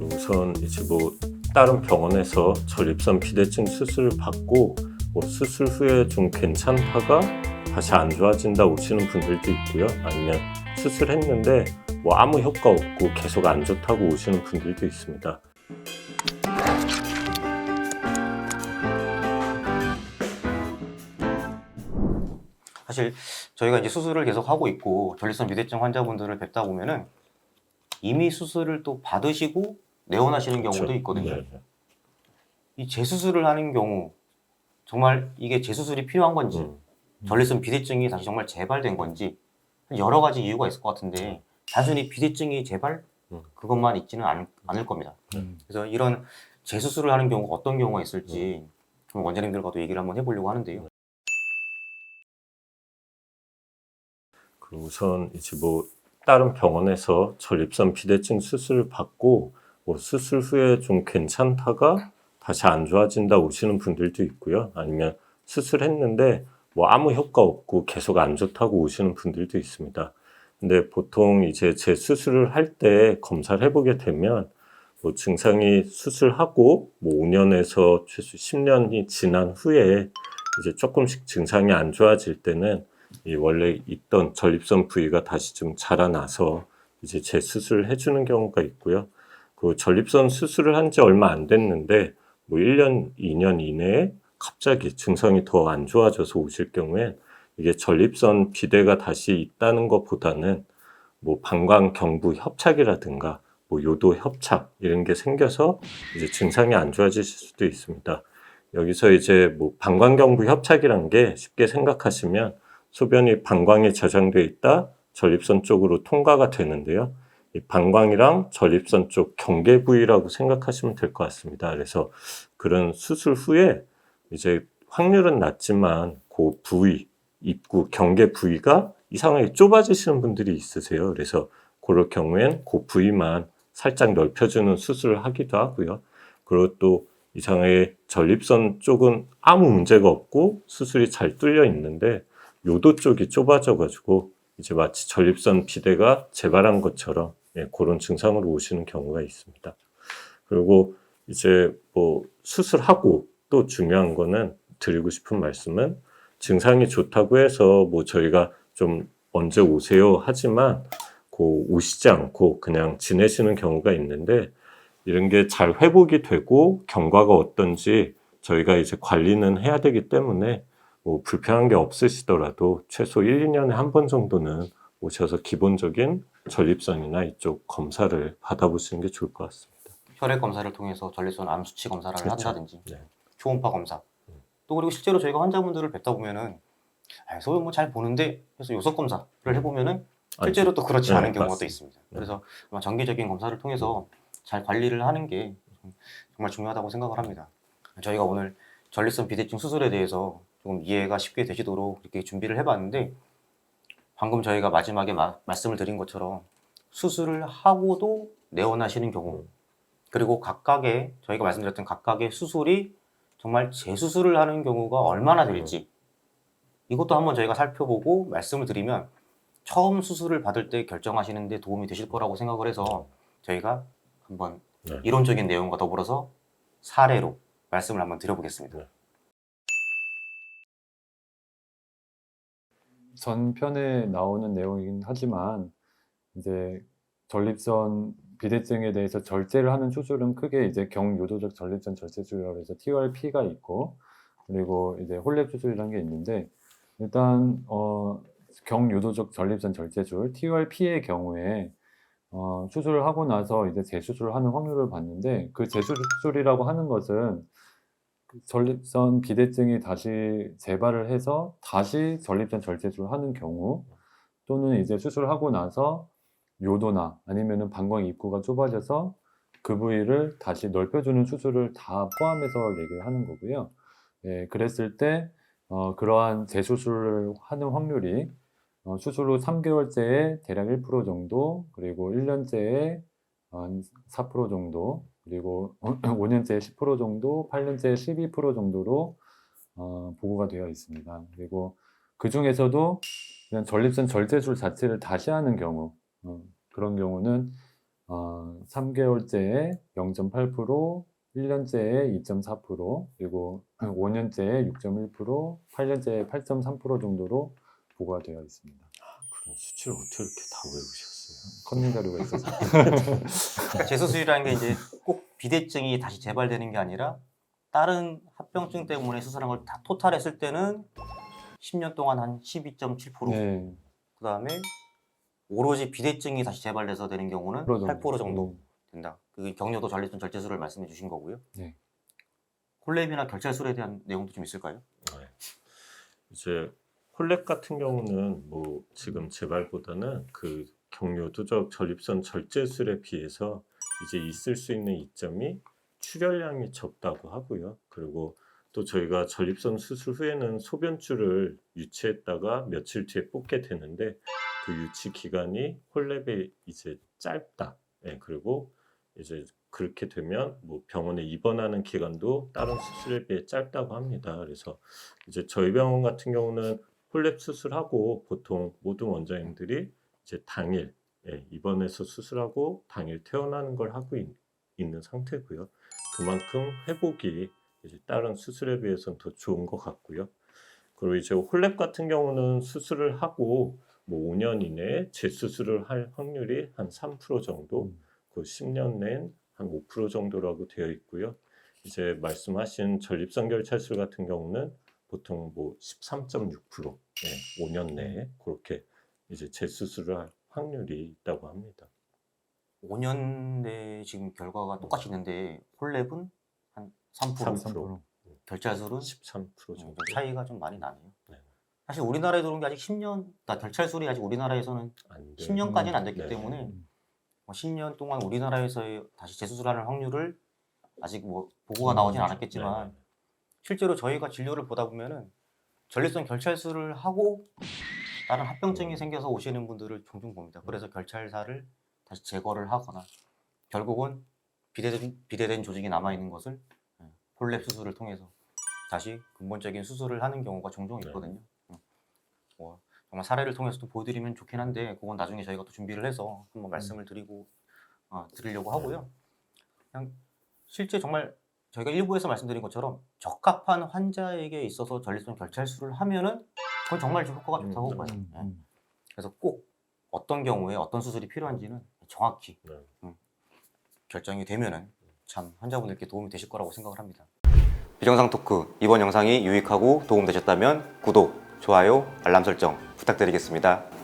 우선 이제 다른 병원에서 전립선 비대증 수술을 받고 수술 후에 좀 괜찮다가 다시 안 좋아진다 오시는 분들도 있고요. 아니면 수술했는데 아무 효과 없고 계속 안 좋다고 오시는 분들도 있습니다. 사실 저희가 이제 수술을 계속 하고 있고 전립선 비대증 환자분들을 뵙다 보면은 이미 수술을 또 받으시고 내원하시는 경우도 그렇죠. 있거든요. 네. 이 재수술을 하는 경우 정말 이게 재수술이 필요한 건지 전립선 비대증이 다시 정말 재발된 건지 여러 가지 이유가 있을 것 같은데 단순히 비대증이 재발 그것만 있지는 않을 겁니다. 그래서 이런 재수술을 하는 경우가 어떤 경우가 있을지 좀 원장님들과도 얘기를 한번 해보려고 하는데요. 우선 이제 다른 병원에서 전립선 비대증 수술을 받고 수술 후에 좀 괜찮다가 다시 안 좋아진다 오시는 분들도 있고요. 아니면 수술했는데 아무 효과 없고 계속 안 좋다고 오시는 분들도 있습니다. 근데 보통 이제 재수술을 할 때 검사를 해보게 되면 증상이 수술하고 5년에서 최소 10년이 지난 후에 이제 조금씩 증상이 안 좋아질 때는 이 원래 있던 전립선 부위가 다시 좀 자라나서 이제 재수술을 해주는 경우가 있고요. 그 전립선 수술을 한 지 얼마 안 됐는데 1년, 2년 이내에 갑자기 증상이 더 안 좋아져서 오실 경우엔 이게 전립선 비대가 다시 있다는 것보다는 방광경부 협착이라든가 요도 협착 이런 게 생겨서 이제 증상이 안 좋아지실 수도 있습니다. 여기서 이제 방광경부 협착이란 게 쉽게 생각하시면 소변이 방광에 저장돼 있다 전립선 쪽으로 통과가 되는데요. 이 방광이랑 전립선 쪽 경계 부위라고 생각하시면 될 것 같습니다. 그래서 그런 수술 후에 이제 확률은 낮지만 그 부위, 입구, 경계 부위가 이상하게 좁아지시는 분들이 있으세요. 그래서 그럴 경우엔 그 부위만 살짝 넓혀주는 수술을 하기도 하고요. 그리고 또 이상하게 전립선 쪽은 아무 문제가 없고 수술이 잘 뚫려 있는데 요도 쪽이 좁아져가지고 이제 마치 전립선 비대가 재발한 것처럼 그런 증상으로 오시는 경우가 있습니다. 그리고 이제 수술하고 또 중요한 거는 드리고 싶은 말씀은 증상이 좋다고 해서 저희가 좀 언제 오세요 하지만 오시지 않고 그냥 지내시는 경우가 있는데 이런 게 잘 회복이 되고 경과가 어떤지 저희가 이제 관리는 해야 되기 때문에 불편한 게 없으시더라도 최소 1, 2년에 한 번 정도는 오셔서 기본적인 전립선이나 이쪽 검사를 받아보시는 게 좋을 것 같습니다. 혈액 검사를 통해서 전립선 암 수치 검사를 그렇죠. 한다든지 네. 초음파 검사 또 그리고 실제로 저희가 환자분들을 뵙다 보면은 소변 잘 보는데 해서 요석 검사를 해보면은 실제로 또 그렇지 않은 경우가 또 있습니다. 그래서 아마 정기적인 검사를 통해서 잘 관리를 하는 게 정말 중요하다고 생각을 합니다. 저희가 오늘 전립선 비대증 수술에 대해서 조금 이해가 쉽게 되시도록 이렇게 준비를 해봤는데 방금 저희가 마지막에 말씀을 드린 것처럼 수술을 하고도 내원하시는 경우 그리고 각각의 저희가 말씀드렸던 각각의 수술이 정말 재수술을 하는 경우가 얼마나 될지 이것도 한번 저희가 살펴보고 말씀을 드리면 처음 수술을 받을 때 결정하시는 데 도움이 되실 거라고 생각을 해서 저희가 한번 이론적인 내용과 더불어서 사례로 말씀을 한번 드려보겠습니다. 전편에 나오는 내용이긴 하지만 이제 전립선 비대증에 대해서 절제를 하는 수술은 크게 이제 경유도적 전립선 절제술이라고 해서 TURP가 있고 그리고 이제 홀랩 수술이라는 게 있는데 일단 경유도적 전립선 절제술 TURP의 경우에 수술을 하고 나서 이제 재수술을 하는 확률을 봤는데 그 재수술이라고 하는 것은 전립선 비대증이 다시 재발을 해서 다시 전립선 절제술을 하는 경우 또는 이제 수술하고 나서 요도나 아니면은 방광 입구가 좁아져서 그 부위를 다시 넓혀주는 수술을 다 포함해서 얘기를 하는 거고요. 예, 그랬을 때 그러한 재수술을 하는 확률이 수술 후 3개월째에 대략 1% 정도, 그리고 1년째에 한 4% 정도, 그리고 5년째에 10% 정도, 8년째에 12% 정도로 보고가 되어 있습니다. 그리고 그 중에서도 그냥 전립선 절제술 자체를 다시 하는 경우, 그런 경우는 3개월째에 0.8%, 1년째에 2.4%, 그리고 5년째에 6.1%, 8년째에 8.3% 정도로 보고가 되어 있습니다. 그런 수치를 어떻게 이렇게 다 외우셨어요? 컨닝 자료가 있어서. 재수술이라는 게 이제 꼭 비대증이 다시 재발되는 게 아니라 다른 합병증 때문에 수술한 걸 다 토탈했을 때는 10년 동안 한 12.7%. 네, 그다음에 오로지 비대증이 다시 재발돼서 되는 경우는 8% 정도 된다. 그 경려도 전립선 절제술을 말씀해 주신 거고요. 네. 콜랩이나 결찰술에 대한 내용도 좀 있을까요? 네. 이제 콜랩 같은 경우는 뭐 지금 재발보다는 그 경요도적 전립선 절제술에 비해서 이제 있을 수 있는 이점이 출혈량이 적다고 하고요. 그리고 또 저희가 전립선 수술 후에는 소변줄을 유치했다가 며칠 뒤에 뽑게 되는데 그 유치 기간이 콜랩에 이제 짧다. 예, 그리고 이제 그렇게 되면 뭐 병원에 입원하는 기간도 다른 수술에 비해 짧다고 합니다. 그래서 이제 저희 병원 같은 경우는 콜랩 수술하고 보통 모든 원장님들이 이제 당일 입원해서 수술하고 당일 퇴원하는 걸 하고 있는 상태고요. 그만큼 회복이 이제 다른 수술에 비해서는 더 좋은 것 같고요. 그리고 이제 홀랩 같은 경우는 수술을 하고 뭐 5년 이내에 재수술을 할 확률이 한 3% 정도, 그 10년 내엔 한 5% 정도라고 되어 있고요. 이제 말씀하신 전립선 결찰술 같은 경우는 보통 뭐 13.6%, 5년 내에 그렇게 이제 재수술을 할 확률이 있다고 합니다. 5년 내 지금 결과가 똑같이 있는데 콜랩은 한 3%, 3%. 결찰술은 13% 좀 정도. 차이가 좀 많이 나네요. 네. 사실 우리나라에 들어온 게 아직 10년, 그러니까 결찰술이 아직 우리나라에서는 안 돼요. 10년까지는 안 됐기 네. 때문에 10년 동안 우리나라에서의 다시 재수술하는 확률을 아직 뭐 보고가 나오진 않았겠지만 네. 실제로 저희가 진료를 보다 보면은 전립선 결찰술을 하고 다른 합병증이 생겨서 오시는 분들을 종종 봅니다. 그래서 결찰사를 다시 제거를 하거나 결국은 비대된 조직이 남아 있는 것을 콜랩 수술을 통해서 다시 근본적인 수술을 하는 경우가 종종 있거든요. 뭐 정말 사례를 통해서도 보여드리면 좋긴 한데 그건 나중에 저희가 또 준비를 해서 한번 말씀을 드리려고 하고요. 그냥 실제 정말 저희가 일부에서 말씀드린 것처럼 적합한 환자에게 있어서 전립선 결찰술을 하면은 그건 정말 좀 효과가 좋다고 봐요. 그래서 꼭 어떤 경우에 어떤 수술이 필요한지는 정확히 결정이 되면은 참 환자분들께 도움이 되실 거라고 생각을 합니다. 비정상 토크 이번 영상이 유익하고 도움되셨다면 구독, 좋아요, 알람 설정 부탁드리겠습니다.